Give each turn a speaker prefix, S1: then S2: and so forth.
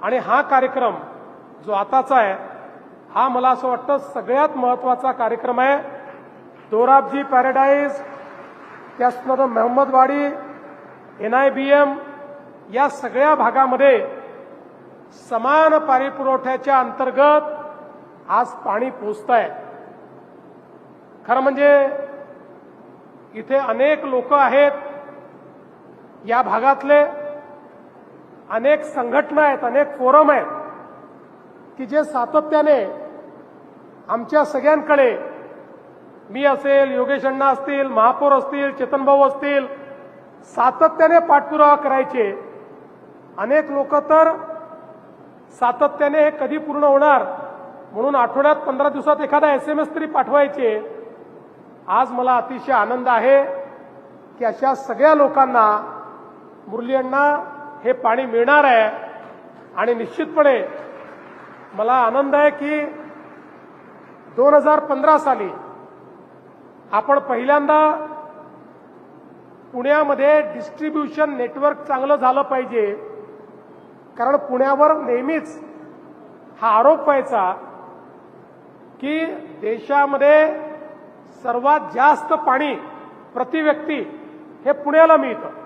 S1: आणि हा कार्यक्रम जो आताचा आहे हा मला असं वाटतं सगळ्यात महत्त्वाचा कार्यक्रम आहे। दोराबजी पॅराडाईज, त्याचनंतर महमदवाडी, NIBM या सगळ्या भागामध्ये समान पाणी पुरवठ्याच्या अंतर्गत आज पाणी पोहोचतंय। खरं म्हणजे इथे अनेक लोक आहेत, या भागातले अनेक संघटना आहेत, अनेक फोरम आहेत की जे सातत्याने आमच्या सगळ्यांकडे, मी असेल, योगेश अण्णा असतील, महापौर असतील, चेतन भाऊ असतील, सातत्याने पाठपुरावा करायचे। अनेक लोक तर सातत्याने हे कधी पूर्ण होणार म्हणून आठवड्यात 15 दिवसात एखादा SMS तरी पाठवायचे। आज मला अतिशय आनंद आहे की अशा सगळ्या लोकांना मुरली अण्णा हे पाणी मिळणार आहे। आणि निश्चितपणे मला आनंद आहे की 2015 साली आपण पहिल्यांदा पुण्यामध्ये डिस्ट्रीब्युशन नेटवर्क चांगलं झालं पाहिजे, कारण पुण्यावर नेहमीच हा आरोप व्हायचा की देशामध्ये सर्वात जास्त पाणी प्रति व्यक्ती हे पुण्याला मिळतं।